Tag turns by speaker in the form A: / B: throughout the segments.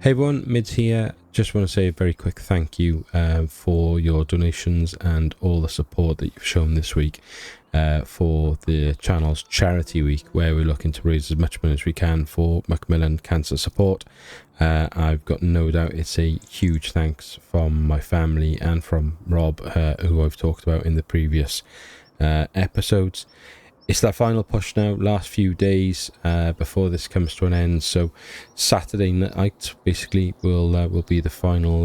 A: Hey everyone, Mids here. Just want to say a very quick thank you for your donations and all the support that you've shown this week for the channel's charity week, where we're looking to raise as much money as we can for Macmillan Cancer Support. I've got no doubt it's a huge thanks from my family and from Rob, who I've talked about in the previous episodes. It's that final push now, last few days before this comes to an end. So Saturday night basically will be the final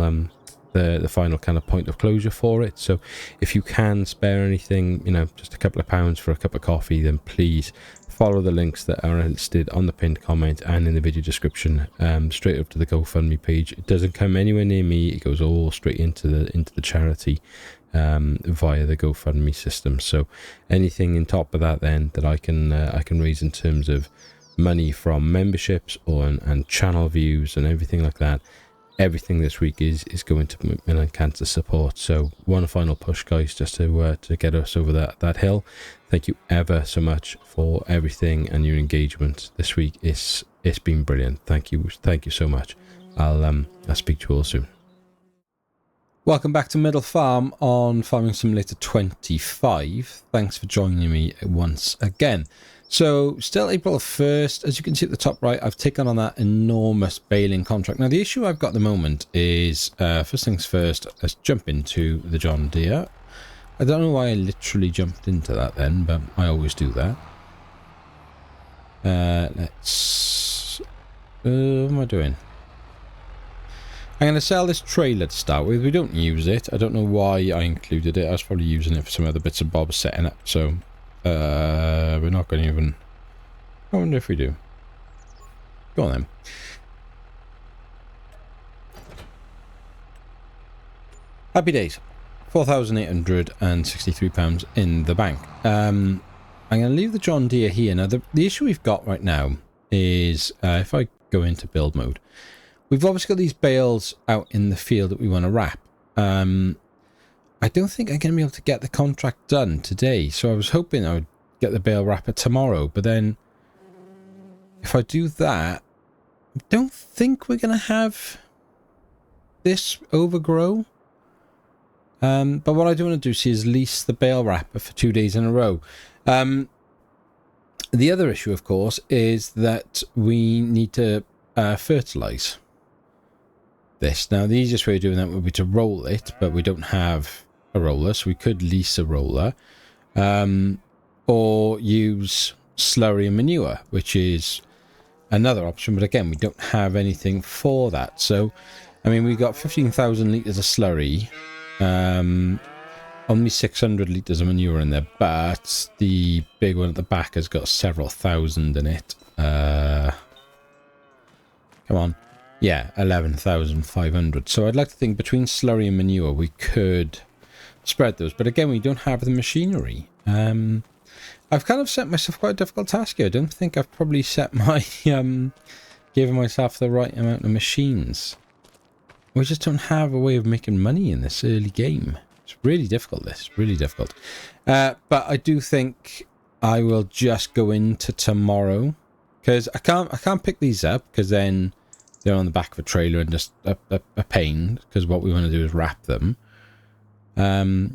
A: the final kind of point of closure for it. So if you can spare anything, you know, just a couple of pounds for a cup of coffee, then please follow the links that are listed on the pinned comment and in the video description, straight up to the GoFundMe page. It doesn't come anywhere near me. It goes all straight into the charity via the GoFundMe system. So anything in top of that then that I can raise in terms of money from memberships and channel views and everything like that, everything this week is going to Macmillan Cancer Support. So one final push, guys, just to get us over that hill. Thank you ever so much for everything and your engagement this week. It's been brilliant. Thank you so much. I'll speak to you all soon. Welcome back to Middle Farm on Farming Simulator 25. Thanks for joining me once again. So, still April 1st. As you can see at the top right, I've taken on that enormous baling contract. Now, the issue I've got at the moment is, first things first, let's jump into the John Deere. I don't know why I literally jumped into that then, but I always do that. What am I doing? I'm going to sell this trailer to start with. We don't use it. I don't know why I included it. I was probably using it for some other bits and bobs setting up. So, we're not going to even... I wonder if we do. Go on then. Happy days. £4,863 in the bank. I'm going to leave the John Deere here. Now, the issue we've got right now is, if I go into build mode, we've obviously got these bales out in the field that we want to wrap. I don't think I'm going to be able to get the contract done today. So I was hoping I would get the bale wrapper tomorrow. But then if I do that, I don't think we're going to have this overgrow. But what I do want to do is lease the bale wrapper for 2 days in a row. The other issue, of course, is that we need to fertilise this. Now, the easiest way of doing that would be to roll it, but we don't have a roller, so we could lease a roller, or use slurry and manure, which is another option, but again, we don't have anything for that. So, I mean, we've got 15,000 litres of slurry, only 600 litres of manure in there, but the big one at the back has got several thousand in it. Come on. Yeah, 11,500. So I'd like to think between slurry and manure we could spread those. But again, we don't have the machinery. I've kind of set myself quite a difficult task here. I don't think I've probably set my... given myself the right amount of machines. We just don't have a way of making money in this early game. It's really difficult, this. Really difficult. But I do think I will just go into tomorrow. Because I can't pick these up, because then... they're on the back of a trailer and just a pain, because what we want to do is wrap them.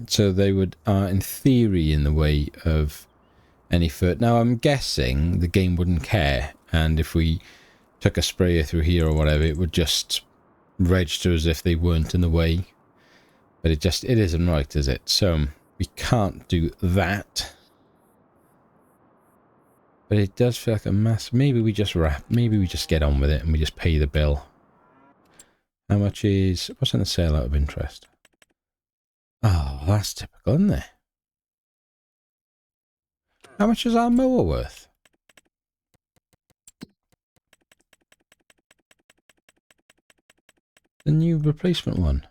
A: So they would, in theory, in the way of any foot. Now, I'm guessing the game wouldn't care, and if we took a sprayer through here or whatever, it would just register as if they weren't in the way. But it isn't right, is it? So we can't do that. But it does feel like a mess. Maybe we just wrap. Maybe we just get on with it and we just pay the bill. How much is... what's in the sale out of interest? Oh, that's typical, isn't it? How much is our mower worth? The new replacement one.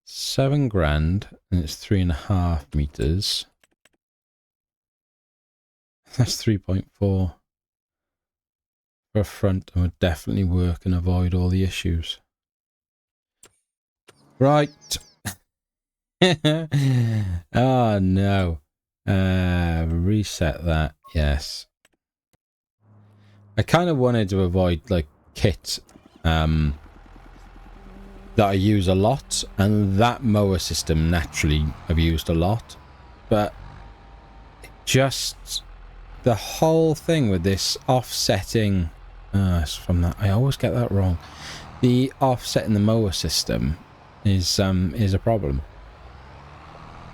A: 7 grand and it's 3.5 meters. That's 3.4 for a front, and would definitely work and avoid all the issues. Right. Oh no. Reset that. Yes. I kind of wanted to avoid like kit that I use a lot, and that mower system naturally I've used a lot, but just the whole thing with this offsetting, from that, I always get that wrong. The offset in the mower system is a problem.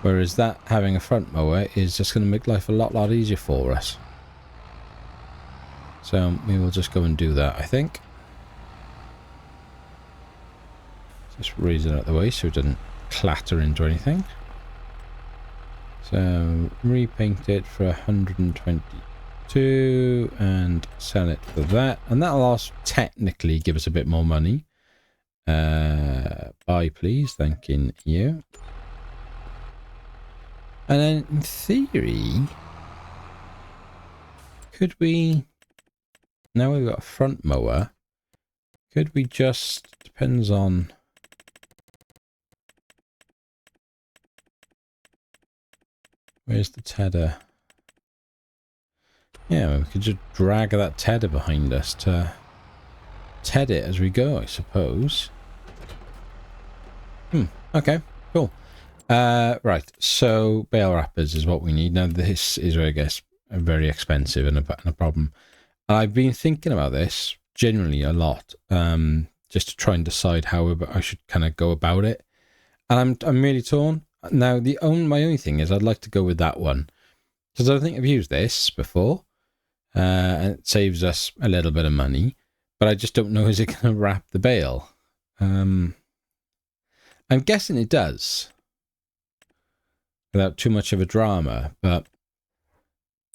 A: Whereas that having a front mower is just going to make life a lot easier for us. So we will just go and do that, I think. Just raise it out of the way so it doesn't clatter into anything. So repaint it for 122 and sell it for that. And that'll also technically give us a bit more money. Buy please, thanking you. And then in theory, could we, now we've got a front mower, could we just, depends on, where's the tedder? Yeah, we could just drag that tedder behind us to ted it as we go, I suppose. Okay, cool. Right, so bale wrappers is what we need. Now this is, I guess, very expensive and a problem. And I've been thinking about this generally a lot, just to try and decide how I should kind of go about it. And I'm really torn. Now my only thing is I'd like to go with that one, because I think I've used this before, and it saves us a little bit of money, but I just don't know, is it going to wrap the bale? I'm guessing it does, without too much of a drama. But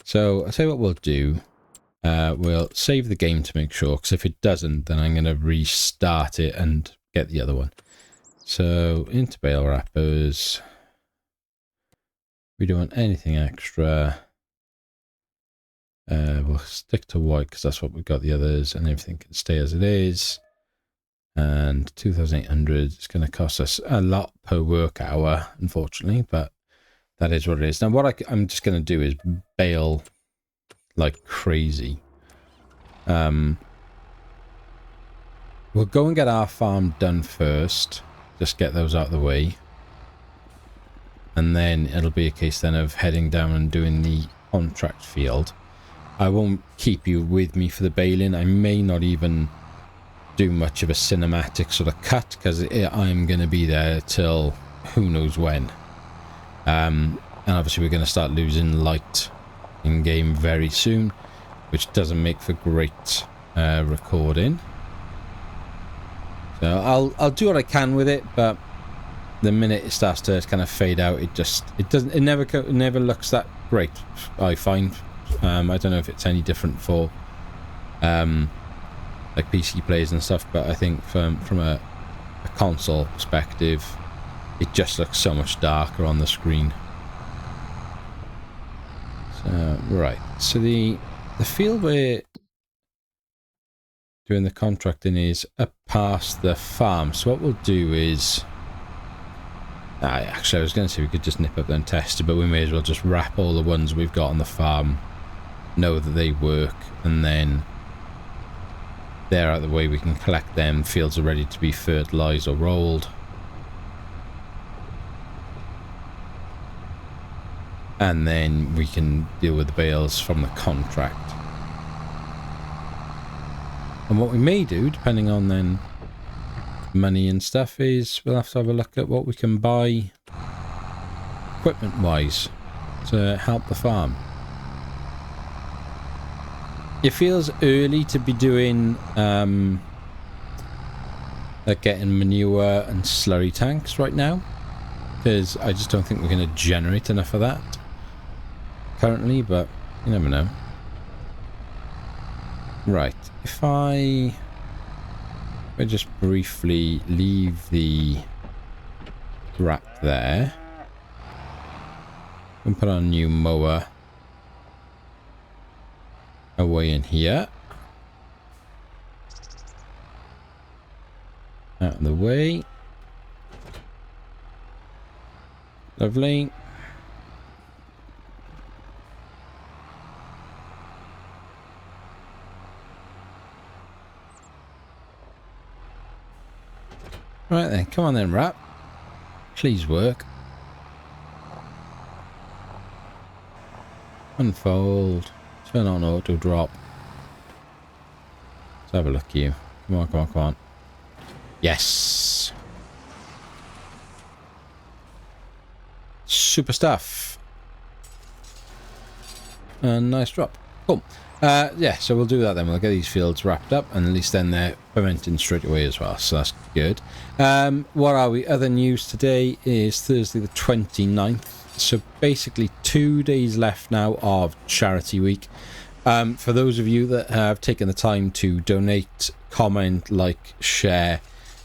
A: so I'll tell you what we'll do. We'll save the game to make sure, because if it doesn't, then I'm going to restart it and get the other one. So into bale wrappers. We don't want anything extra. We'll stick to white because that's what we've got the others, and everything can stay as it is. And 2,800 is going to cost us a lot per work hour, unfortunately, but that is what it is. Now what I'm just going to do is bale like crazy. We'll go and get our farm done first, just get those out of the way, and then it'll be a case then of heading down and doing the contract field. I won't keep you with me for the baling. I may not even do much of a cinematic sort of cut, because I'm going to be there till who knows when. And obviously we're going to start losing light in game very soon, which doesn't make for great recording. So I'll do what I can with it, but the minute it starts to kind of fade out, it never looks that great, I find. I don't know if it's any different for like PC players and stuff, but I think from a console perspective, it just looks so much darker on the screen. So right, so the field we're doing the contracting is up past the farm. So what we'll do is, actually I was going to say we could just nip up there and test it, but we may as well just wrap all the ones we've got on the farm, know that they work, and then they're out of the way, we can collect them. Fields are ready to be fertilised or rolled. And then we can deal with the bales from the contract. And what we may do, depending on then money and stuff, is we'll have to have a look at what we can buy equipment wise to help the farm. It feels early to be doing like getting manure and slurry tanks right now, because I just don't think we're going to generate enough of that currently, but you never know. Right, if I just briefly leave the wrap there and put on a new mower away in here, out of the way, lovely. Right then, come on then, wrap. Please work. Unfold. Turn on auto drop. Let's have a look at you. Come on, come on, come on. Yes. Super stuff. And nice drop. Cool. Yeah, so we'll do that then. We'll get these fields wrapped up, and at least then they're fermenting straight away as well, so that's good. What are we? Other news today is Thursday the 29th, so basically 2 days left now of Charity Week. For those of you that have taken the time to donate, comment, like, share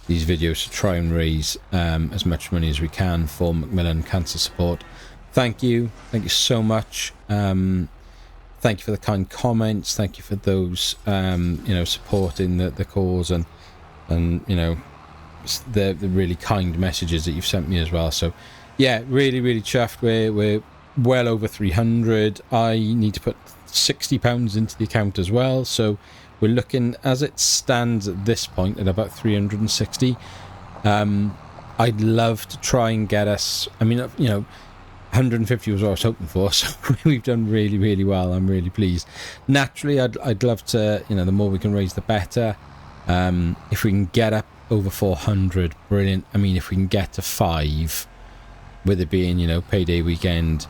A: these videos to try and raise as much money as we can for Macmillan Cancer Support, thank you so much. Thank you for the kind comments. Thank you for those, you know, supporting the cause, and you know, the really kind messages that you've sent me as well. So, yeah, really chuffed. We're well over 300. I need to put £60 into the account as well. So we're looking, as it stands at this point, at about 360. I'd love to try and get us. I mean, you know, 150 was what I was hoping for, so we've done really well. I'm really pleased. Naturally, I'd love to, you know, the more we can raise, the better. If we can get up over 400, brilliant. I mean, if we can get to 5, with it being, you know, payday weekend,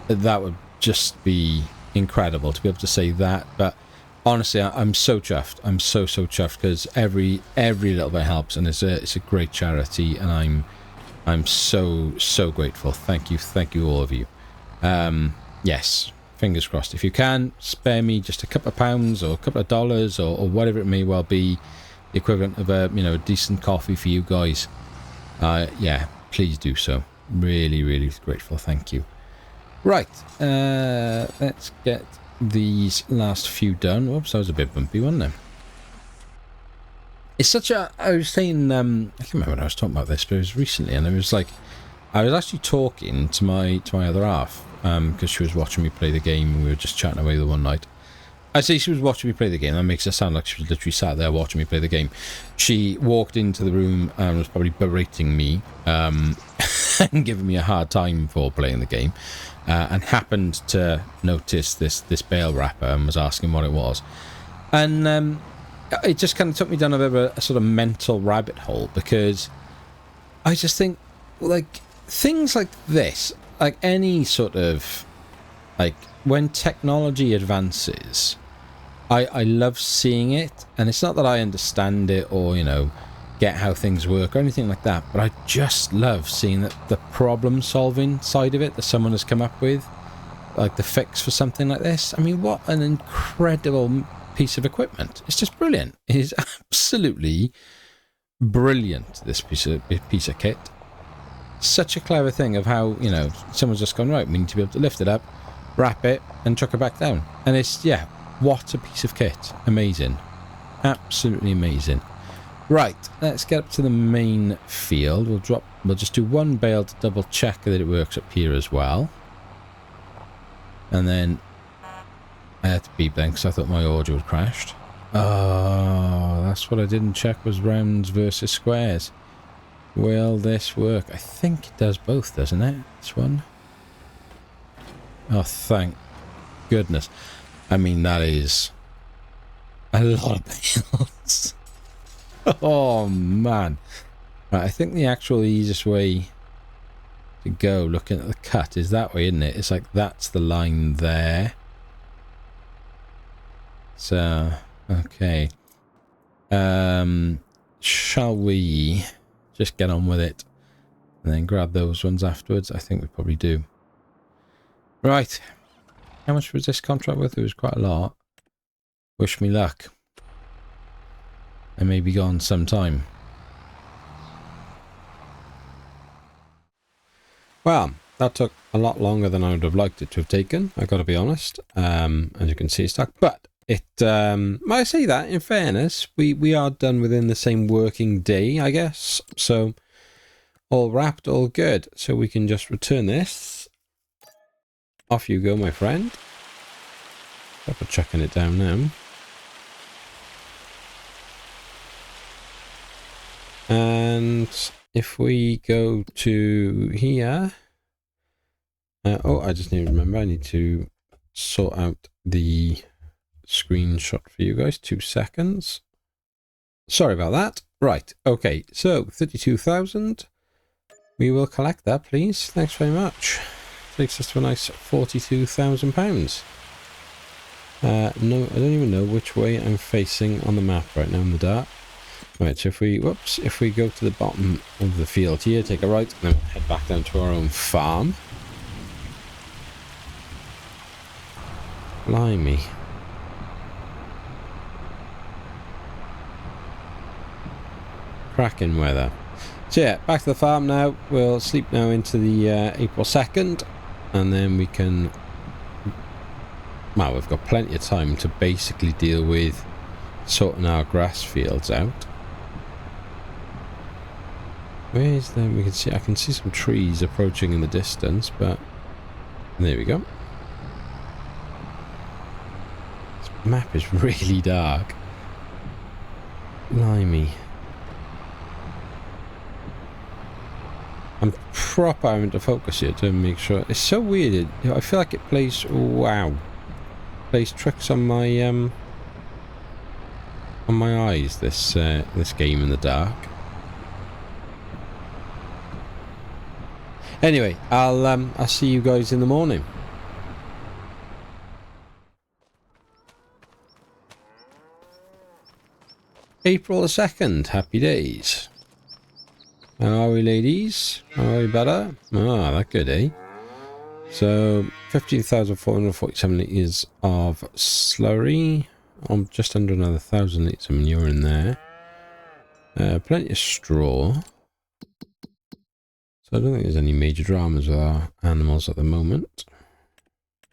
A: that would just be incredible to be able to say that. But honestly, I'm so chuffed. I'm so chuffed, because every little bit helps, and it's a great charity, and I'm so grateful. Thank you all of you. Yes, fingers crossed. If you can, spare me just a couple of pounds or a couple of dollars, or whatever it may well be, the equivalent of a, you know, a decent coffee for you guys. Yeah, please do so. Really grateful. Thank you. Right, let's get these last few done. Whoops, that was a bit bumpy, wasn't it? It's such a... I was saying... I can't remember when I was talking about this, but it was recently, and it was like... I was actually talking to my other half, because she was watching me play the game, and we were just chatting away the one night. I say she was watching me play the game. That makes it sound like she was literally sat there watching me play the game. She walked into the room and was probably berating me, and giving me a hard time for playing the game, and happened to notice this bale wrapper and was asking what it was. And... it just kind of took me down a bit of a sort of mental rabbit hole, because I just think, like, things like this, like any sort of, like, when technology advances, I love seeing it, and it's not that I understand it or, you know, get how things work or anything like that, but I just love seeing that the problem solving side of it that someone has come up with, like the fix for something like this. I mean, what an incredible piece of equipment. It's just brilliant. It is absolutely brilliant, this piece of kit. Such a clever thing of how, you know, someone's just gone, right, we need to be able to lift it up, wrap it, and chuck it back down. And it's, yeah, what a piece of kit. Amazing. Absolutely amazing. Right, let's get up to the main field. We'll just do one bale to double check that it works up here as well. And then I had to beep then because I thought my audio had crashed. Oh, that's what I didn't check, was rounds versus squares. Will this work? I think it does both, doesn't it? This one. Oh, thank goodness. I mean, that is a lot of bales. Oh, man. Right, I think the actual easiest way to go, looking at the cut, is that way, isn't it? It's like that's the line there. So, okay. Shall we just get on with it and then grab those ones afterwards? I think we probably do. Right. How much was this contract worth? It was quite a lot. Wish me luck. I may be gone sometime. Well, that took a lot longer than I would have liked it to have taken, I've got to be honest. As you can see, it's stuck. But it, I say that, in fairness, we are done within the same working day, I guess. So, all wrapped, all good. So we can just return this. Off you go, my friend. Stop chucking it down now. And if we go to here, oh, I just need to remember, I need to sort out the screenshot for you guys. 2 seconds. Sorry about that. Right, okay, so 32,000. We will collect that, please. Thanks very much. Takes us to a nice £42,000. No, I don't even know which way I'm facing on the map right now in the dark. Right, so if we, whoops, if we go to the bottom of the field here, take a right, and then head back down to our own farm. Blimey. Cracking weather. So yeah, back to the farm now. We'll sleep now into the April 2nd, and then we can... Well, we've got plenty of time to basically deal with sorting our grass fields out. Where is them? We can see. I can see some trees approaching in the distance, but there we go. This map is really dark. Blimey. I'm proper having to focus here to make sure. It's so weird. I feel like it plays. Wow. Plays tricks on my eyes. This game in the dark. Anyway, I'll see you guys in the morning. April the 2nd. Happy days. How are we, ladies? How are we better? Ah, that good, eh? So 15,447 litres of slurry. Just under another 1,000 litres of manure in there. Plenty of straw. So I don't think there's any major dramas with our animals at the moment.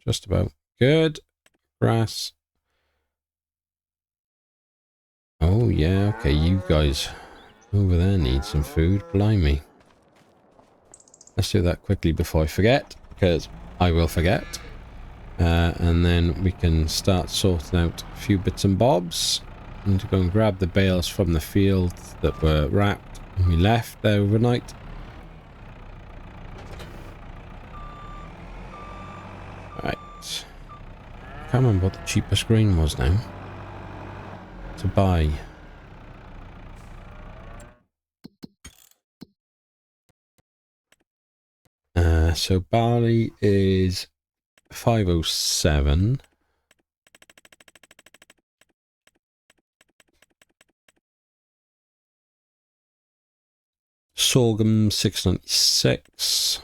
A: Just about good. Grass. Oh yeah, okay, you guys over there need some food. Blimey. Let's do that quickly before I forget, because I will forget. And then we can start sorting out a few bits and bobs. I need to go and grab the bales from the field that were wrapped when we left there overnight. Right. I can't remember what the cheapest grain was now to buy. So barley is 507. Sorghum 696.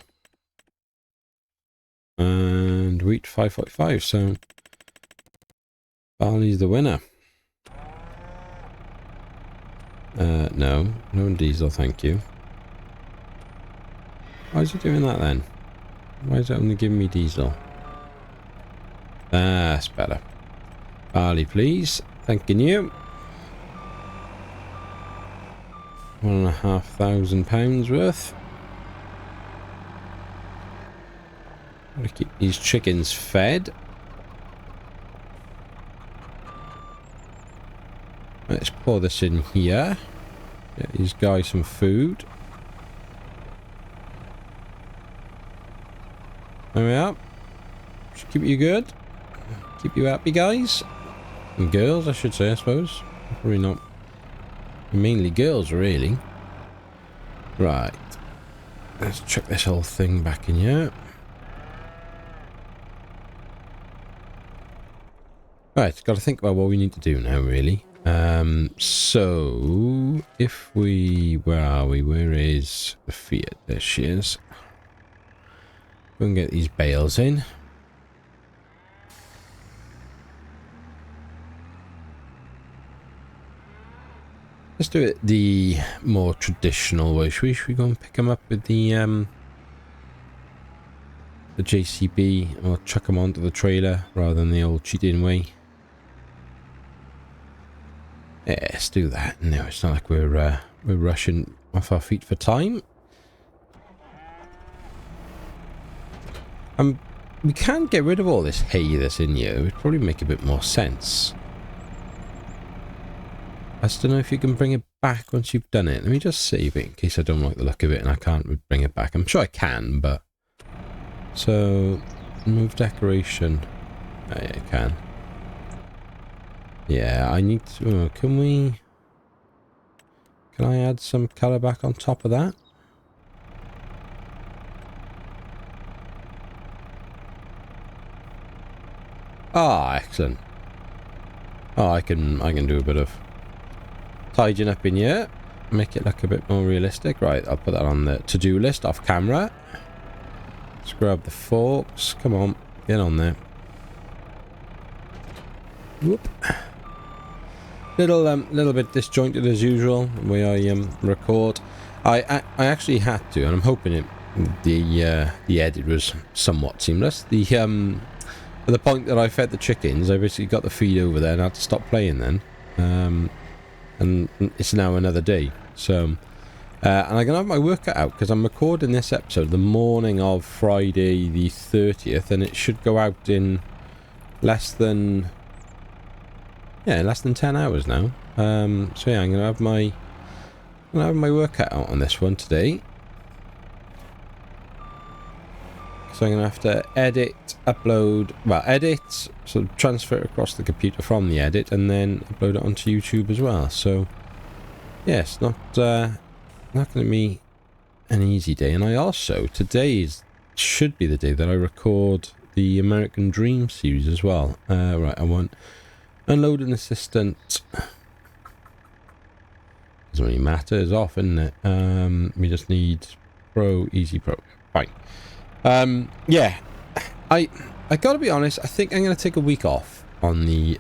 A: And wheat 545. So barley's the winner. No diesel, thank you. Why is it doing that then? Why is it only giving me diesel? That's better. Barley, please. Thanking you. £1,500 worth. Gotta keep these chickens fed. Let's pour this in here. Get these guys some food. There we are. Should keep you good. Keep you happy, guys. And girls, I should say, I suppose. Probably not. Mainly girls, really. Right. Let's chuck this whole thing back in here. Right, got to think about what we need to do now, really. So, if we... Where are we? Where is the Fiat? There she is. Go and get these bales in. Let's do it the more traditional way. Should we go and pick them up with the JCB, or chuck them onto the trailer rather than the old cheating way? Yeah, let's do that. No, it's not like we're rushing off our feet for time. We can't get rid of all this hay that's in here. It would probably make a bit more sense. I just don't know if you can bring it back once you've done it? Let me just save it in case I don't like the look of it and I can't bring it back. I'm sure I can, but... So, move decoration. Oh, yeah, I can. Yeah, I need to... can we... Can I add some colour back on top of that? Ah, excellent. Oh, I can do a bit of tidying up in here. Make it look a bit more realistic. Right, I'll put that on the to-do list off camera. Let's grab the forks. Come on, get on there. Whoop. Little bit disjointed as usual the way I record. I actually had to, and I'm hoping the edit was somewhat seamless. At the point that I fed the chickens, I basically got the feed over there and I had to stop playing then. And it's now another day. So, and I'm going to have my workout out because I'm recording this episode the morning of Friday the 30th, and it should go out in less than 10 hours now. So yeah, I'm going to have my workout out on this one today. So I'm going to have to edit, sort of transfer it across the computer from the edit, and then upload it onto YouTube as well. So, yes, not going to be an easy day. And I also, today should be the day that I record the American Dream series as well. Right, I want unloading assistant. Doesn't really matter, it's off, isn't it? We just need easy pro. Fine. Yeah, I gotta be honest, I think I'm gonna take a week off on the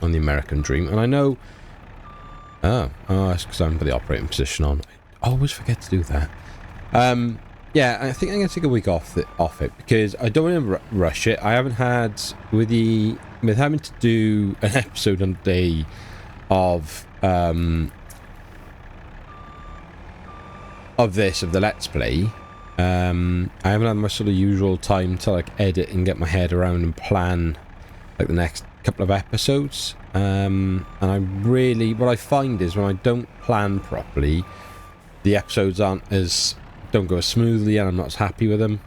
A: American Dream, and I know it's because I'm got the operating position on. I always forget to do that. Yeah, I think I'm gonna take a week off it because I don't want to rush it. I haven't had with having to do an episode on a day of the Let's Play. I haven't had my sort of usual time to like edit and get my head around and plan like the next couple of episodes. And what I find is when I don't plan properly, the episodes don't go as smoothly, and I'm not as happy with them.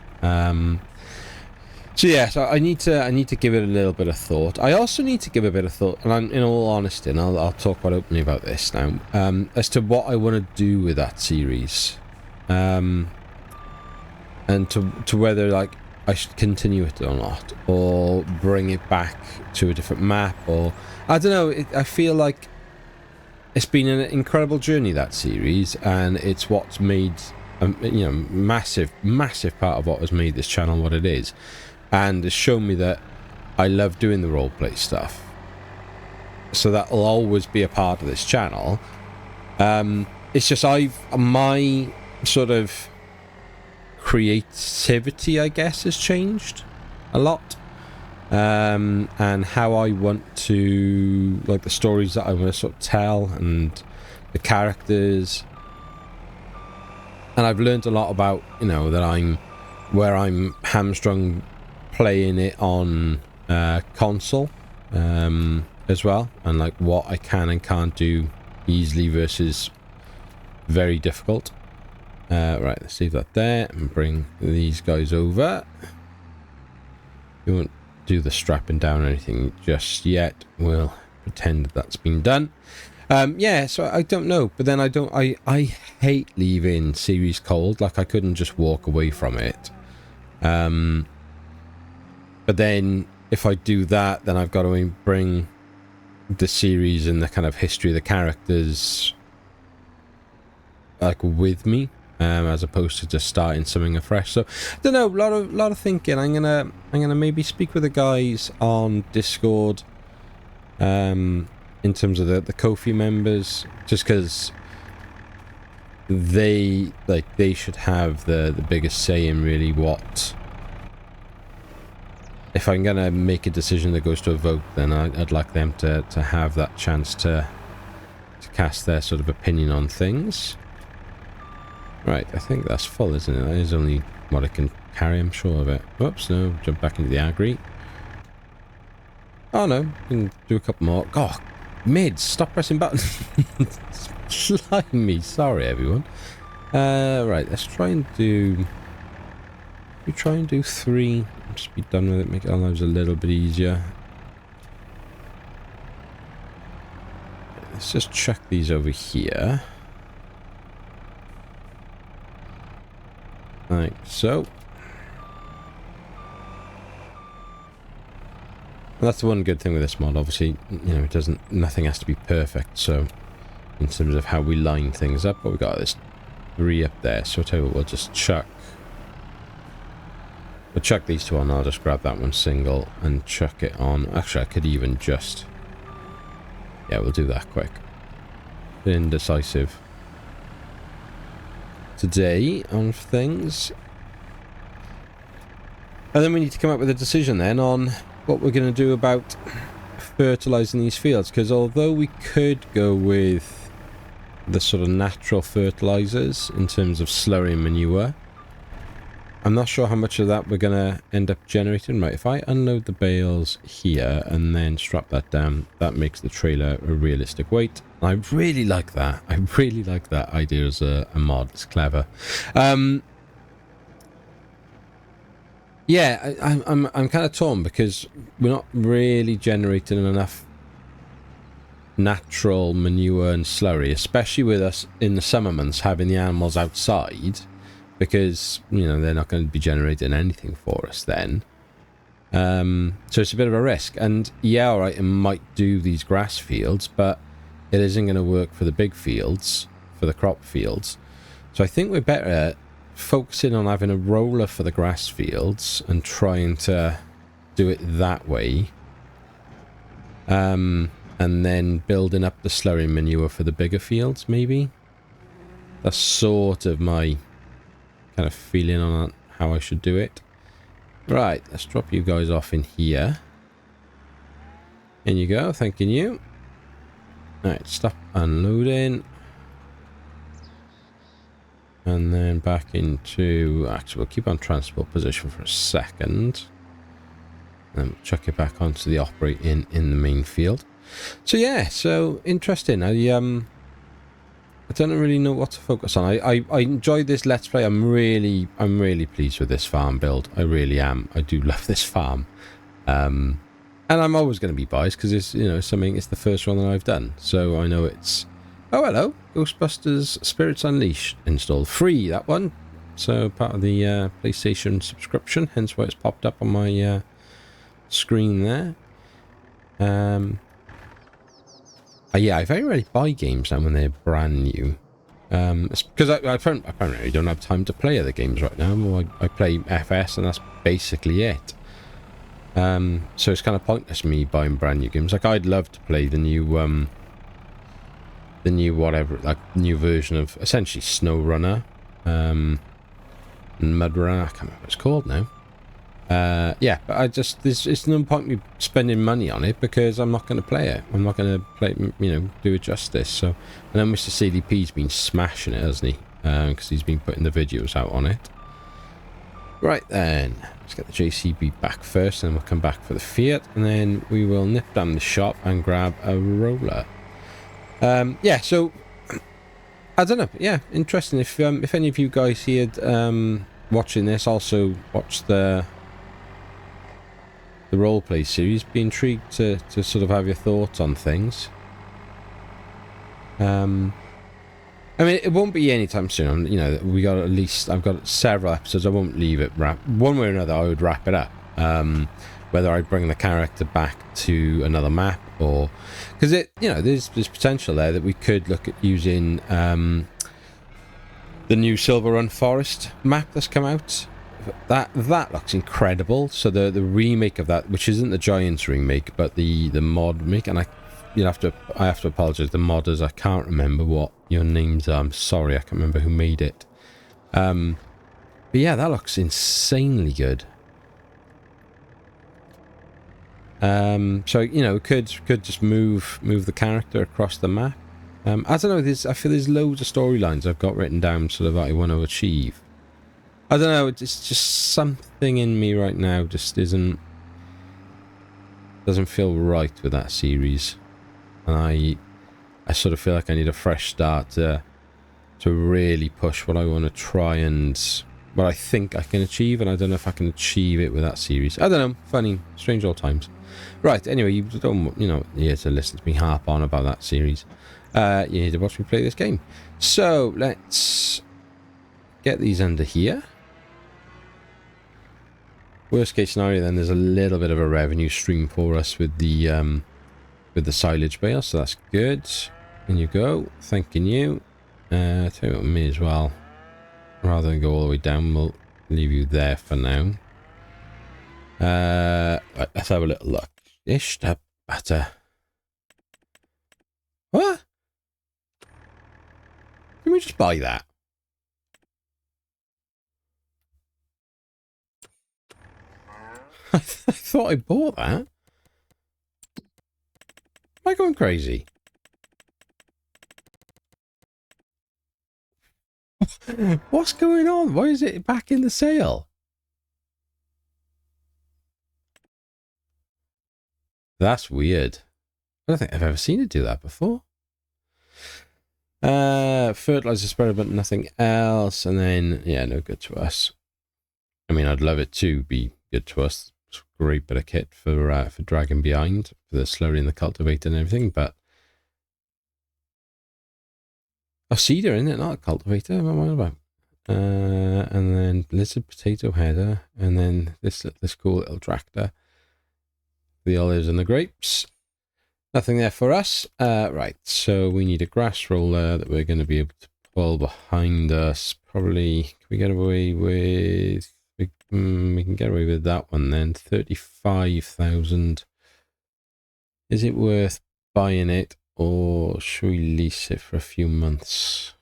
A: So yeah, so I need to give it a little bit of thought. I also need to give a bit of thought, and in all honesty, and I'll talk quite openly about this now, as to what I want to do with that series. And to whether like I should continue it or not, or bring it back to a different map, or I don't know. I feel like it's been an incredible journey, that series, and it's what's made massive part of what has made this channel what it is, and has shown me that I love doing the roleplay stuff. So that'll always be a part of this channel. It's just my sort of creativity, I guess, has changed a lot, and how I want to, like, the stories that I want to sort of tell and the characters. And I've learned a lot about, that I'm hamstrung playing it on console as well, and like what I can and can't do easily versus very difficult. Right, let's leave that there and bring these guys over. We won't do the strapping down or anything just yet. We'll pretend that's been done. Yeah, so I don't know, but then I hate leaving series cold. Like, I couldn't just walk away from it. But then if I do that, then I've got to bring the series and the kind of history of the characters like with me. As opposed to just starting something afresh. So I don't know, a lot of thinking. I'm gonna maybe speak with the guys on Discord, in terms of the Ko-fi members, just because they should have the biggest say in really what. If I'm gonna make a decision that goes to a vote, then I'd like them to have that chance to cast their sort of opinion on things. Right, I think that's full, isn't it? That is only what I can carry, I'm sure of it. Whoops, no, jump back into the agri. Oh no, we can do a couple more. Oh, Mid, stop pressing buttons. Slime me. Sorry, everyone. Right, let's try and do... We try and do 3. Just be done with it, make our lives a little bit easier. Let's just chuck these over here. Like so. And that's the one good thing with this mod. Obviously, you know, nothing has to be perfect. So, in terms of how we line things up, but we got this 3 up there. So I'll tell you what, we'll just chuck. We'll chuck these 2 on. I'll just grab that one single and chuck it on. Actually, I could even just... Yeah, we'll do that quick. Indecisive today on things. And then we need to come up with a decision then on what we're going to do about fertilizing these fields, because although we could go with the sort of natural fertilizers in terms of slurry and manure, I'm not sure how much of that we're going to end up generating. Right, if I unload the bales here and then strap that down, that makes the trailer a realistic weight. I really like that. I really like that idea as a mod. It's clever. Yeah, I'm kind of torn because we're not really generating enough natural manure and slurry, especially with us in the summer months having the animals outside, because, you know, they're not going to be generating anything for us then. So it's a bit of a risk. And yeah, all right, it might do these grass fields, but it isn't going to work for the big fields, for the crop fields. So I think we're better focusing on having a roller for the grass fields and trying to do it that way. And then building up the slurry manure for the bigger fields, maybe. That's sort of my kind of feeling on how I should do it. Right, let's drop you guys off in here. In you go, thanking you. Right, stop unloading. And then back into... Actually, we'll keep on transport position for a second. And then chuck it back onto the operate in the main field. So yeah, so interesting. I don't really know what to focus on. I enjoyed this Let's Play. I'm really pleased with this farm build. I really am. I do love this farm. And I'm always going to be biased because it's, you know, it's the first one that I've done. So I know it's... Oh, hello. Ghostbusters Spirits Unleashed installed. Free, that one. So part of the PlayStation subscription, hence why it's popped up on my screen there. Yeah, I very rarely buy games now when they're brand new. It's because I apparently don't have time to play other games right now. I play FS and that's basically it. So it's kind of pointless me buying brand new games. Like, I'd love to play the new whatever, like new version of essentially SnowRunner, and MudRunner. I can't remember what it's called now. Yeah, but it's no point me spending money on it because I'm not going to play it. I'm not going to play it, you know, do it justice. So, I know Mr. CDP's been smashing it, hasn't he? Because he's been putting the videos out on it. Right then, let's get the JCB back first, and then we'll come back for the Fiat, and then we will nip down the shop and grab a roller. Yeah, so I don't know. Yeah, interesting. If any of you guys here watching this also watch the roleplay series, be intrigued to sort of have your thoughts on things. I mean, it won't be anytime soon. You know, I've got several episodes. I won't leave it one way or another. I would wrap it up. Whether I bring the character back to another map or because there's potential there that we could look at using the new Silver Run Forest map that's come out. That looks incredible. So the remake of that, which isn't the Giants remake, but the mod remake, and I have to apologize the modders. I can't remember what your names are. I'm sorry, I can't remember who made it. But yeah, that looks insanely good. So we could just move the character across the map. I don't know. I feel there's loads of storylines I've got written down sort of that I want to achieve. I don't know. It's just something in me right now just doesn't feel right with that series. and I sort of feel like I need a fresh start to really push what I want to try and what I think I can achieve, and I don't know if I can achieve it with that series. I don't know. Funny, strange old times. Right. Anyway, you don't, you know, here to listen to me harp on about that series. You need to watch me play this game. So let's get these under here. Worst case scenario, then there's a little bit of a revenue stream for us with the silage bale, so that's good. In you go. Thanking you. Tell you what, me as well. Rather than go all the way down, we'll leave you there for now. Right, let's have a little look. Ish, that butter. What? Can we just buy that? I thought I bought that. Am I going crazy? What's going on? Why is it back in the sale? That's weird. I don't think I've ever seen it do that before. Fertilizer spreader, but nothing else. And then, yeah, no good to us. I mean, I'd love it to be good to us. It's a great bit of kit for dragging behind, for the slurry and the cultivator and everything, but... A seeder, isn't it? Not a cultivator. What am I about? And then lizard potato header, and then this cool little tractor. The olives and the grapes. Nothing there for us. Right, so we need a grass roller that we're going to be able to pull behind us. Probably, can we get away with... We can get away with that one then. 35,000. Is it worth buying it, or should we lease it for a few months?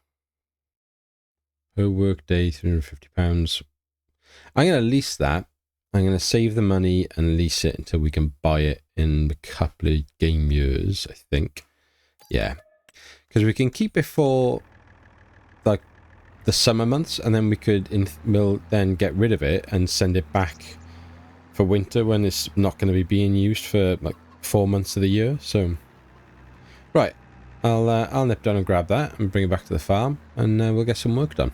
A: Per work day, £350. I'm going to lease that. I'm going to save the money and lease it until we can buy it in a couple of game years, I think. Yeah. Because we can keep it for like the summer months, and then we'll then get rid of it and send it back for winter when it's not going to be being used for like 4 months of the year. So, right. I'll nip down and grab that and bring it back to the farm, and we'll get some work done.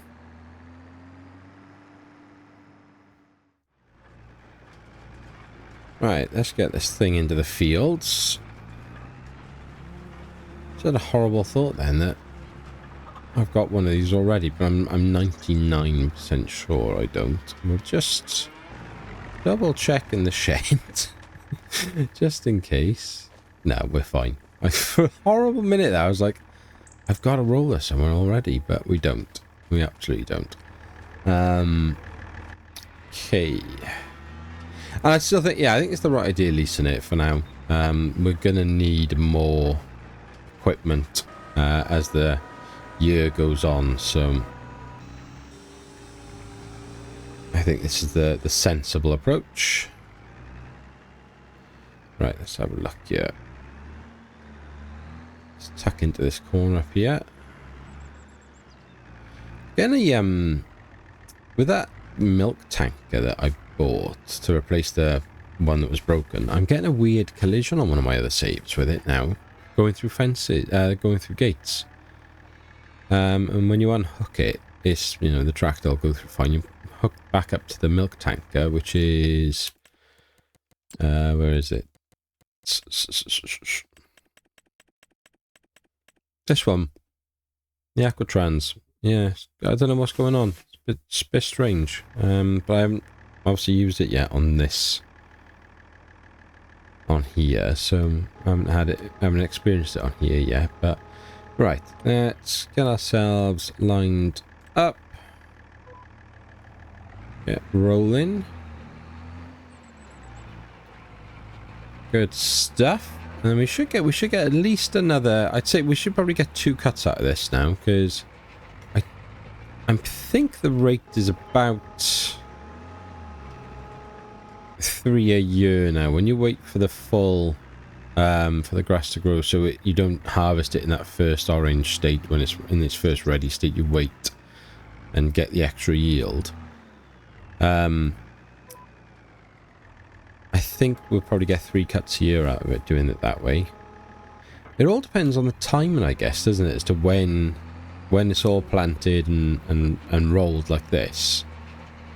A: Right, let's get this thing into the fields. Is that a horrible thought then that I've got one of these already, but I'm 99% sure I don't. We'll just double check in the shed. Just in case. No, we're fine. For a horrible minute there, I was like, I've got a roller somewhere already, but we don't. We absolutely don't. Okay. And I still think, yeah, I think it's the right idea leasing it for now. We're going to need more equipment as the year goes on, so I think this is the sensible approach. Right, let's have a look here. Let's tuck into this corner up here. Getting with that milk tanker that I bought to replace the one that was broken, I'm getting a weird collision on one of my other saves with it now, going through fences, going through gates. And when you unhook it, it's, you know, the tractor will go through fine. You hook back up to the milk tanker, which is where is it? This one, the Aquatrans. Yeah, I don't know what's going on. It's a bit strange. But I haven't obviously used it yet on this, on here, so I haven't experienced it on here yet. But right, let's get ourselves lined up. Get rolling. Good stuff. And we should get at least another. I'd say we should probably get 2 cuts out of this now, because I think the rate is about 3 a year now. When you wait for the full, for the grass to grow, so you don't harvest it in that first orange state when it's in its first ready state. You wait and get the extra yield. I think we'll probably get 3 cuts a year out of it doing it that way. it all depends on the timing, I guess, doesn't it, as to when it's all planted and rolled like this.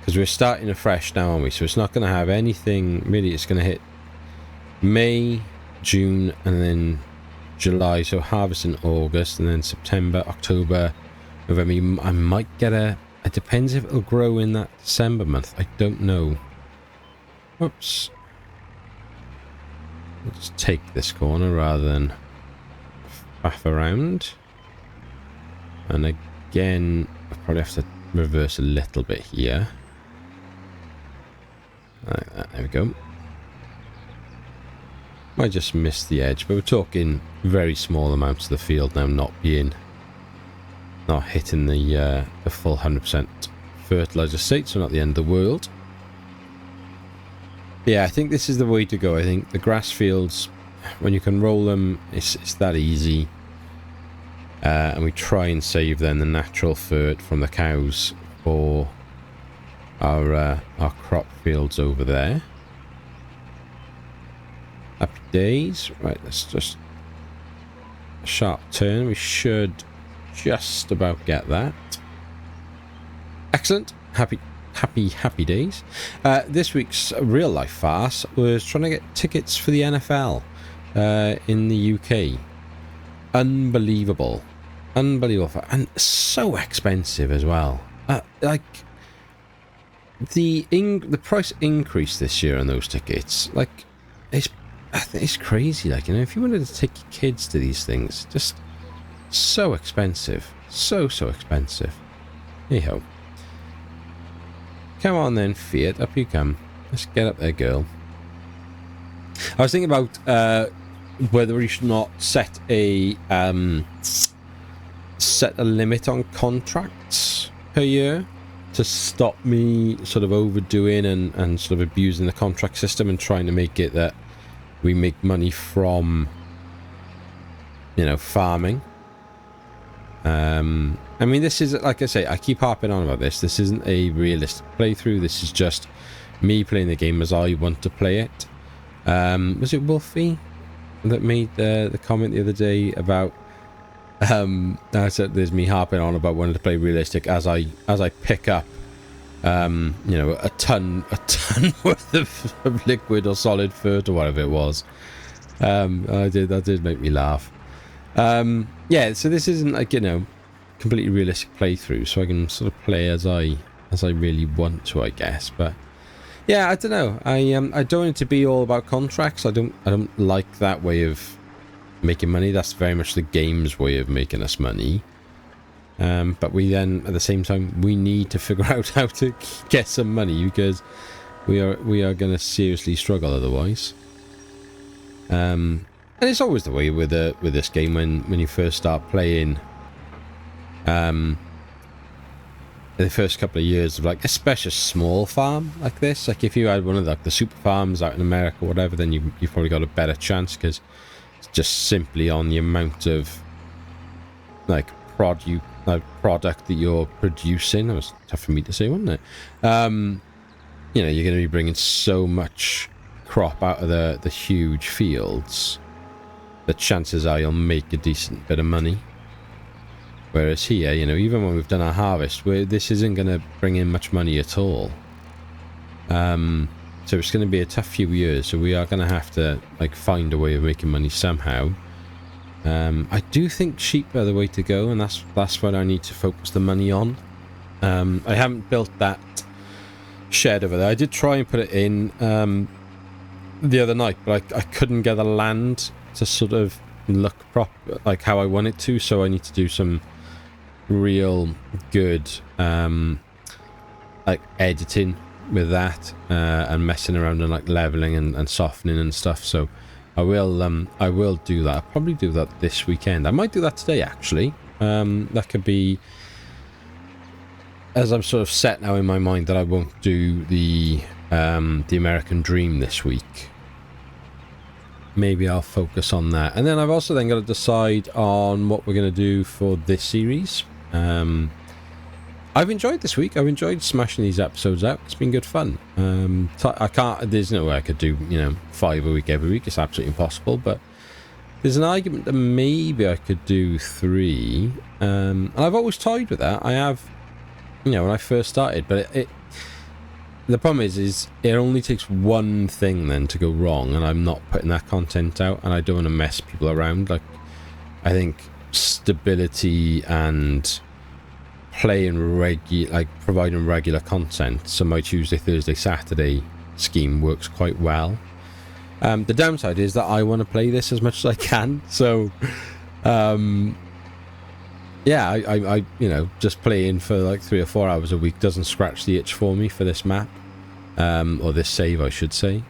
A: Because we're starting afresh now, aren't we? So it's not going to have anything really. It's going to hit May, June, and then July. So harvest in August, and then September, October, November. I might get it depends if it'll grow in that December month. I don't know. Whoops. Let's take this corner rather than faff around. And again, I probably have to reverse a little bit here. Like that, there we go. I just missed the edge, but we're talking very small amounts of the field now not hitting the full 100% fertilizer state, so not the end of the world. Yeah, I think this is the way to go. I think the grass fields, when you can roll them, it's that easy. And we try and save then the natural fert from the cows for our crop fields over there. Happy days. Right, let's just a sharp turn. We should just about get that. Excellent. Happy days. This week's real life farce was trying to get tickets for the NFL in the UK. Unbelievable, and so expensive as well. Like the price increase this year on those tickets, like it's crazy. Like, you know, if you wanted to take your kids to these things, just so expensive, so expensive. Anyhow, come on then, Fiat, up you come. Let's get up there, girl. I was thinking about whether we should not set a limit on contracts per year to stop me sort of overdoing and sort of abusing the contract system and trying to make it that we make money from, you know, farming. I mean, this is, like I say, I keep harping on about this. This isn't a realistic playthrough. This is just me playing the game as I want to play it. Was it Wolfie that made the comment the other day about I said there's me harping on about wanting to play realistic as I pick up you know, a ton worth of liquid or solid fert or whatever it was. That did make me laugh. Yeah, so this isn't like, you know, completely realistic playthrough, so I can sort of play as I really want to, I guess. But yeah, I don't know. I don't want it to be all about contracts. I don't like that way of making money. That's very much the game's way of making us money. But we then, at the same time, we need to figure out how to get some money, because we are going to seriously struggle otherwise. And it's always the way with this game when you first start playing. The first couple of years of, like, especially a small farm like this, like if you had one of the super farms out in America or whatever, then you've probably got a better chance, because it's just simply on the amount of like product that you're producing. That was tough for me to say, wasn't it? You know, you're going to be bringing so much crop out of the huge fields that chances are you'll make a decent bit of money. Whereas here, you know, even when we've done our harvest, this isn't going to bring in much money at all. So it's going to be a tough few years. So we are going to have to, like, find a way of making money somehow. I do think sheep are the way to go, and that's what I need to focus the money on. I haven't built that shed over there. I did try and put it in the other night, but I couldn't get the land to sort of look proper, like how I want it to. So I need to do some real good like editing with that, and messing around and like leveling and softening and stuff. So I will do that. I'll probably do that this weekend. I might do that today, actually. That could be, as I'm sort of set now in my mind that I won't do the American Dream this week. Maybe I'll focus on that. And then I've also then got to decide on what we're going to do for this series. I've enjoyed this week. I've enjoyed smashing these episodes out. It's been good fun. There's no way I could do, 5 a week every week. It's absolutely impossible. But There's an argument that maybe I could do 3. And I've always toyed with that. I have, you know, when I first started, but the problem is it only takes one thing then to go wrong, and I'm not putting that content out, and I don't want to mess people around. Like, I think stability and playing providing regular content, so my Tuesday, Thursday, Saturday scheme works quite well. The downside is that I want to play this as much as I can, so yeah, I you know, just playing for like 3 or 4 hours a week doesn't scratch the itch for me for this map, or this save, I should say.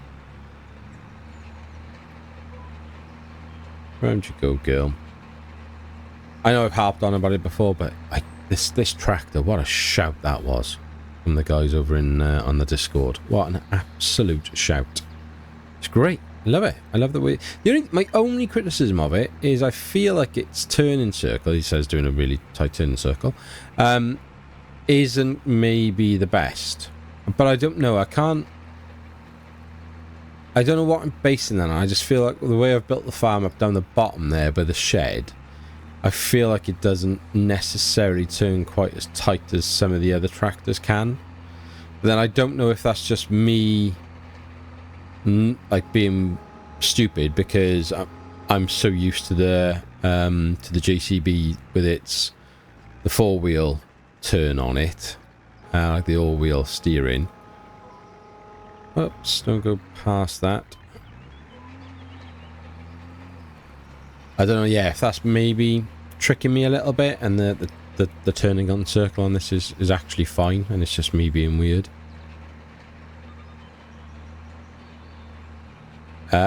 A: Where'd you go, girl? I know I've harped on about it before, but this tractor, what a shout that was from the guys over in on the Discord. What an absolute shout! It's great. I love it. I love the way. My only criticism of it is I feel like its turning circle, he says doing a really tight turning circle, isn't maybe the best. But I don't know. I don't know what I'm basing that on. I just feel like the way I've built the farm up down the bottom there by the shed, I feel like it doesn't necessarily turn quite as tight as some of the other tractors can. But then I don't know if that's just me like being stupid, because I'm so used to the JCB with the 4-wheel turn on it, like the all-wheel steering. Oops, don't go past that. I don't know, yeah, if that's maybe tricking me a little bit, and the turning on circle on this is actually fine, and it's just me being weird.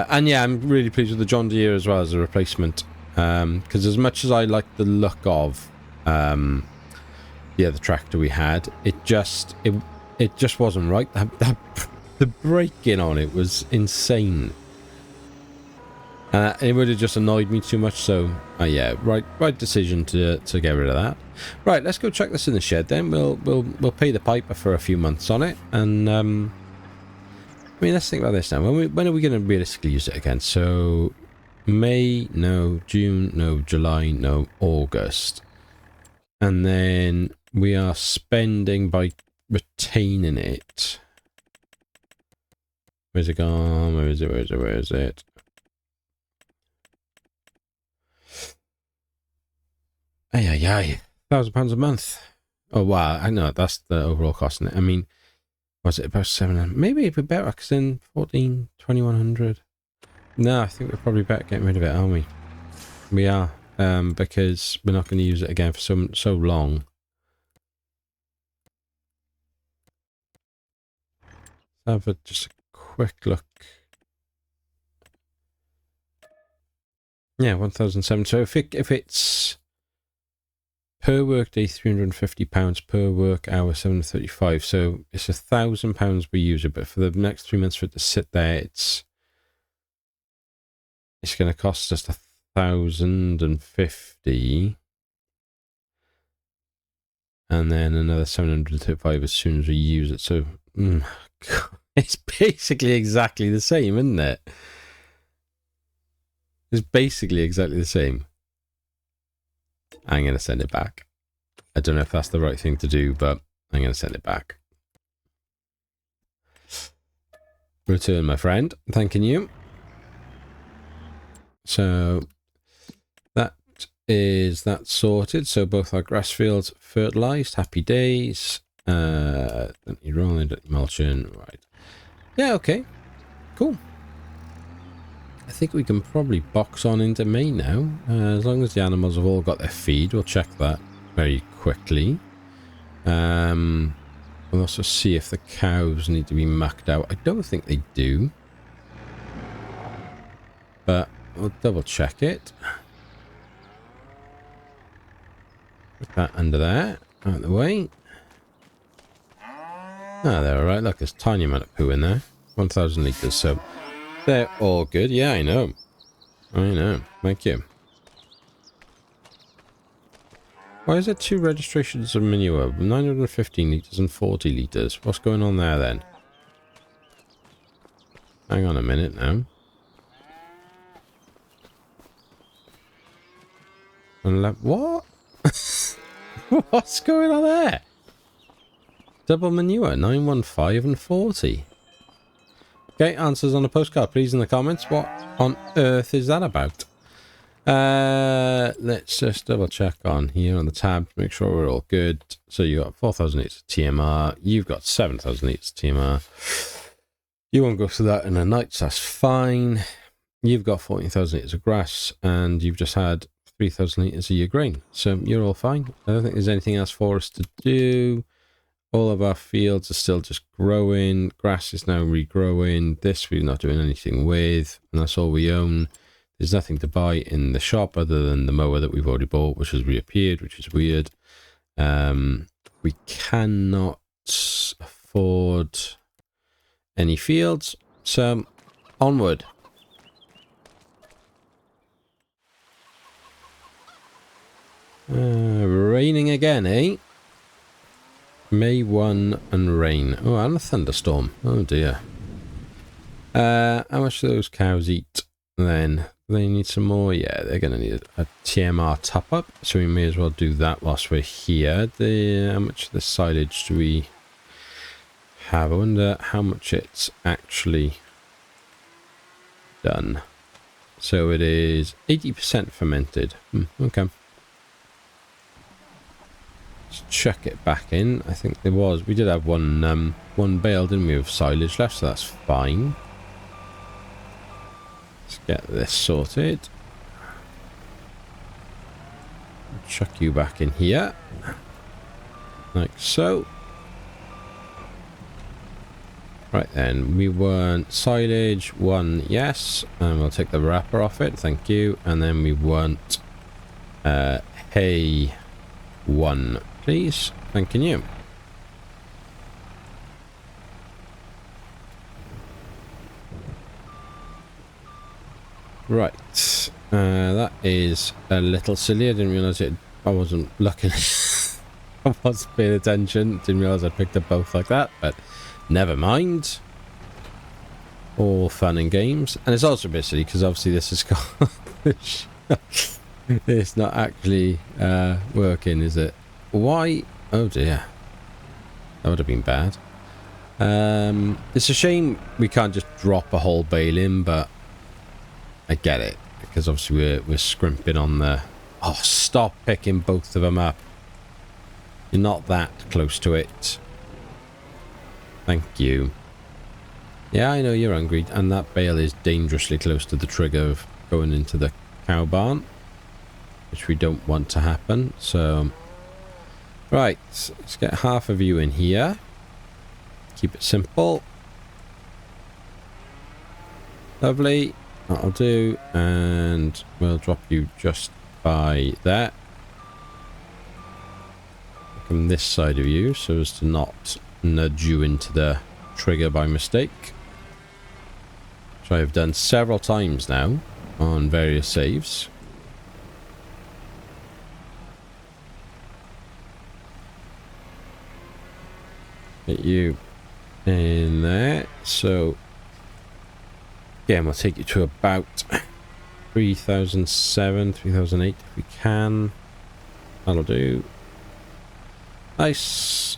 A: And yeah, I'm really pleased with the John Deere as well as a replacement, because as much as I like the look of the other tractor we had, it just wasn't right. The braking on it was insane, it would have just annoyed me too much. So yeah, right decision to get rid of that. Right, let's go check this in the shed then. We'll pay the piper for a few months on it, and I mean, let's think about this now. When are we going to realistically use it again? So, May, no. June, no. July, no. August. And then we are spending by retaining it. Where's it gone? Where is it? Ay. £1,000 a month. Oh, wow. I know, that's the overall cost, isn't it? I mean, was it about 700? Maybe it'd be better, because then 2100. No, I think we're probably better getting rid of it, aren't we? We are, because we're not going to use it again for so long. Let's have just a quick look. Yeah, 1,007. So if it's per work day, £350, per work hour, £735. So it's £1,000 per user, but for the next 3 months for it to sit there, it's going to cost us 1,050, and then another 735 as soon as we use it. So it's basically exactly the same, isn't it? It's basically exactly the same. I'm going to send it back. I don't know if that's the right thing to do, but I'm going to send it back. Return, my friend. Thanking you. So that's sorted. So both our grass fields fertilized. Happy days. Don't need rolling, don't need mulching. Right. Yeah, okay. Cool. I think we can probably box on into May now. As long as the animals have all got their feed, we'll check that very quickly. We'll also see if the cows need to be mucked out. I don't think they do, but we'll double check it. Put that under there, out of the way. Ah, they're alright. Look, there's a tiny amount of poo in there. 1,000 litres, so they're all good. Yeah, I know. Thank you. Why is there 2 registrations of manure? 915 litres and 40 litres. What's going on there then? Hang on a minute now. What? What's going on there? Double manure, 915 and 40. Okay, answers on a postcard, please, in the comments. What on earth is that about? Let's just double check on here on the tab to make sure we're all good. So you got 4,000 litres of TMR. You've got 7,000 litres of TMR. You won't go through that in a night, so that's fine. You've got 14,000 litres of grass, and you've just had 3,000 litres of your grain. So you're all fine. I don't think there's anything else for us to do. All of our fields are still just growing. Grass is now regrowing. This we're not doing anything with, and that's all we own. There's nothing to buy in the shop other than the mower that we've already bought, which has reappeared, which is weird. We cannot afford any fields, so onward. Raining again, eh? May 1 and rain. Oh, and a thunderstorm. Oh dear. How much do those cows eat then? They need some more? Yeah, they're going to need a TMR top up, so we may as well do that whilst we're here. How much of the silage do we have? I wonder how much it's actually done. So it is 80% fermented. Okay. Let's chuck it back in. I think there was. We did have one bale, didn't we, of silage left, so that's fine. Let's get this sorted. Chuck you back in here. Like so. Right then, we want silage 1, yes. And we'll take the wrapper off it, thank you. And then we want hay 1, please. Thanking you. Right. That is a little silly. I didn't realise it. I wasn't looking. I wasn't paying attention. Didn't realise I picked up both like that, but never mind. All fun and games. And it's also a bit silly because obviously this is got... It's not actually working, is it? Why? Oh dear. That would have been bad. It's a shame we can't just drop a whole bale in, but I get it. Because obviously we're scrimping on the... Oh, stop picking both of them up. You're not that close to it. Thank you. Yeah, I know you're hungry, and that bale is dangerously close to the trigger of going into the cow barn, which we don't want to happen. So, right, let's get half of you in here. Keep it simple. Lovely. That'll do, and we'll drop you just by that. From this side of you, so as to not nudge you into the trigger by mistake. Which I have done several times now on various saves. Get you in there. So again, we'll take you to about 3007, 3008 if we can. That'll do. Nice.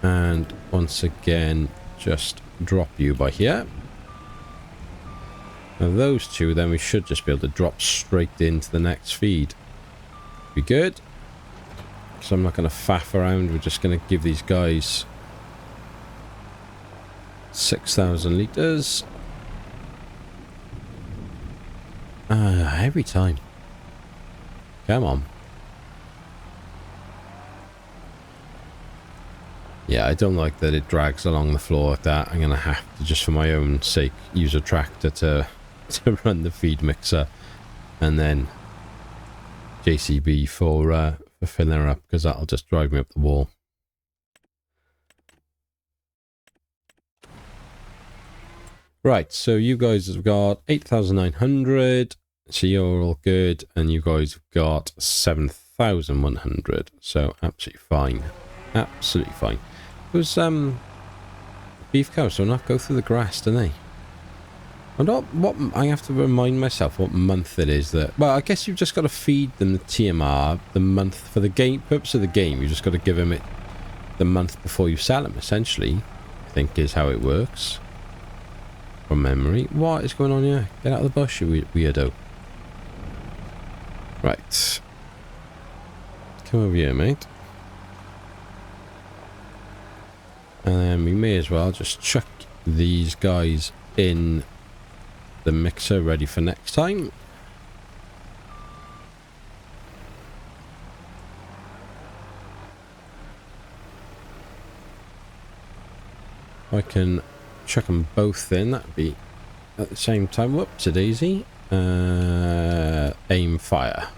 A: And once again, just drop you by here. Now those two, then we should just be able to drop straight into the next feed. Be good. So I'm not going to faff around. We're just going to give these guys 6,000 litres. Every time. Come on. Yeah, I don't like that it drags along the floor like that. I'm going to have to, just for my own sake, use a tractor to run the feed mixer. And then JCB for filling her up, because that'll just drive me up the wall. Right, so you guys have got 8,900. So you're all good. And you guys have got 7,100. So absolutely fine. Absolutely fine. Those beef cows do not go through the grass, do they? And what I have to remind myself what month it is that. Well, I guess you've just got to feed them the TMR the month for the game purpose of the game. You just got to give them it the month before you sell them. Essentially, I think is how it works. From memory. What is going on here? Get out of the bush, you weirdo. Right. Come over here, mate. And then we may as well just chuck these guys in the mixer ready for next time. I can chuck them both in. That'd be at the same time. Whoops, a daisy. Aim fire.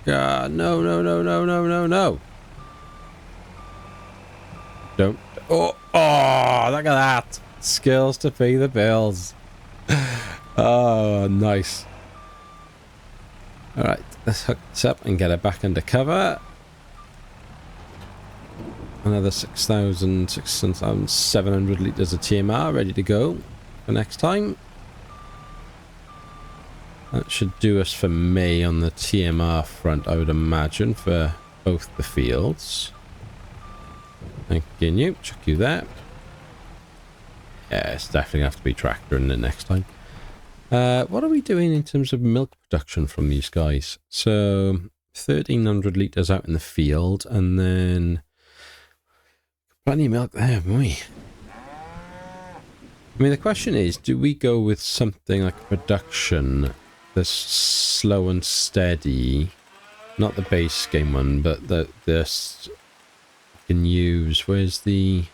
A: No, no, no, no, no, no, no. Don't. Oh, look at that. Skills to pay the bills. Oh, nice. Alright, let's hook this up and get it back under cover. Another 6,700 litres of TMR ready to go for next time. That should do us for May on the TMR front, I would imagine, for both the fields. Thank you. Chuck you there. Yeah, it's definitely going to have to be tractor in the next time. What are we doing in terms of milk production from these guys? So 1,300 litres out in the field, and then plenty of milk there, haven't we? I mean, the question is, do we go with something like production that's slow and steady? Not the base game one, but this can use. Where's the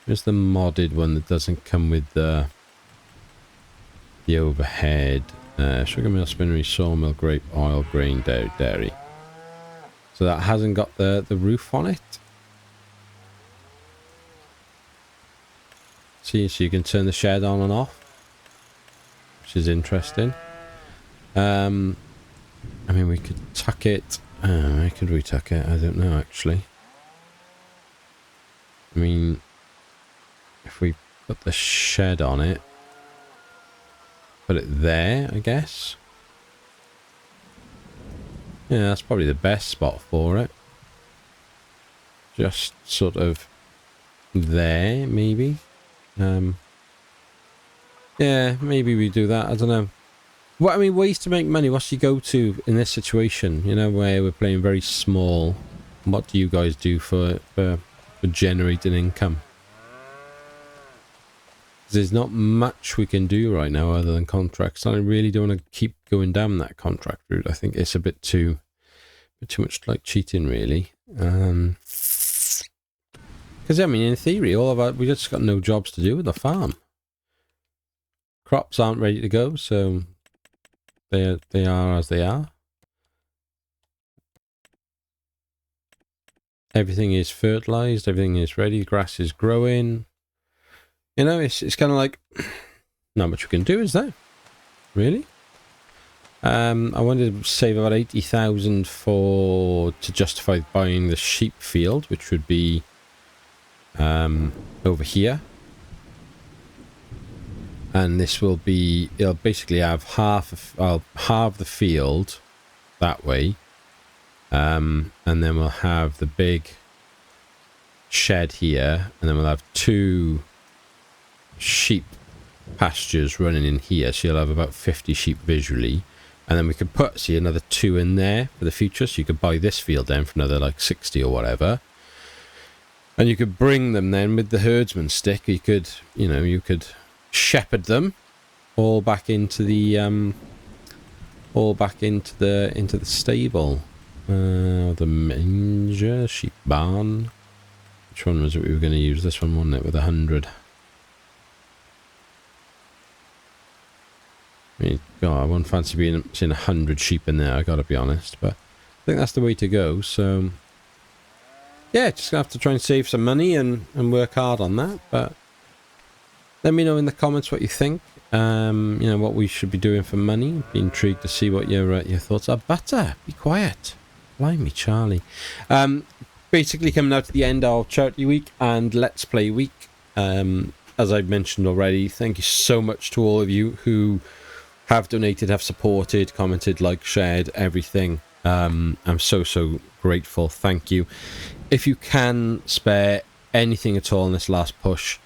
A: modded one that doesn't come with the overhead? Sugar mill, spinnery, sawmill, grape, oil, grain, dairy. So that hasn't got the roof on it. See, so you can turn the shed on and off, which is interesting. I mean, we could tuck it. Where could we tuck it? I don't know, actually. I mean, if we put the shed on it, put it there, I guess. Yeah, that's probably the best spot for it. Just sort of there, maybe. Yeah, maybe we do that. I don't know. What I mean, ways to make money. What's your go-to in this situation? You know, where we're playing very small. What do you guys do for generating income? There's not much we can do right now other than contracts. I really don't want to keep going down that contract route. I think it's a bit too much like cheating, really. Because I mean, in theory, we just got no jobs to do with the farm. Crops aren't ready to go, so they are as they are. Everything is fertilized. Everything is ready. The grass is growing. You know, it's kind of like not much we can do, is there? Really? I wanted to save about 80,000 to justify buying the sheep field, which would be over here. And this will be, it'll basically have I'll halve the field that way. And then we'll have the big shed here, and then we'll have 2 sheep pastures running in here, so you'll have about 50 sheep visually, and then we could put, see, another 2 in there for the future, so you could buy this field then for another like 60 or whatever, and you could bring them then with the herdsman stick. You could, you know, you could shepherd them all back into the stable, the manger, sheep barn. Which one was it we were going to use? This one, wasn't it, with 100? I mean, God, I wouldn't fancy seeing 100 sheep in there, I gotta be honest, but I think that's the way to go. So yeah, just gonna have to try and save some money and work hard on that. But let me know in the comments what you think. You know, what we should be doing for money. Be intrigued to see what your thoughts are. Butter, be quiet. Blimey, Charlie. Basically coming out to the end of Charity Week and Let's Play Week. as I've mentioned already, thank you so much to all of you who have donated, have supported, commented, liked, shared, everything. I'm so grateful. Thank you. If you can spare anything at all in this last push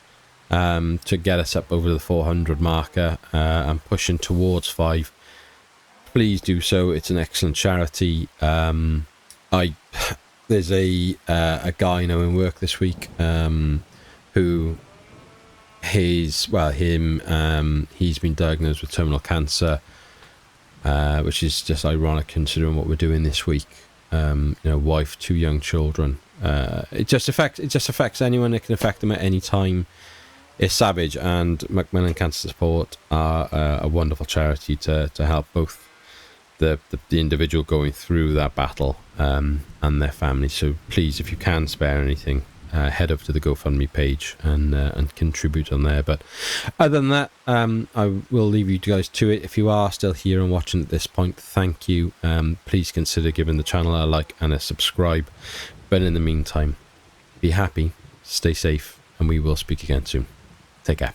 A: to get us up over the 400 marker and pushing towards 5, please do so. It's an excellent charity. There's a guy I know in work this week who he's been diagnosed with terminal cancer, which is just ironic considering what we're doing this week. Wife, 2 young children. It just affects anyone. It can affect them at any time. It's savage, and Macmillan Cancer Support are a wonderful charity to help both the individual going through that battle and their family. So please, if you can spare anything, head up to the GoFundMe page and contribute on there. But other than that, I will leave you guys to it. If you are still here and watching at this point, thank you. Please consider giving the channel a like and a subscribe. But in the meantime, be happy, stay safe, and we will speak again soon. Take care.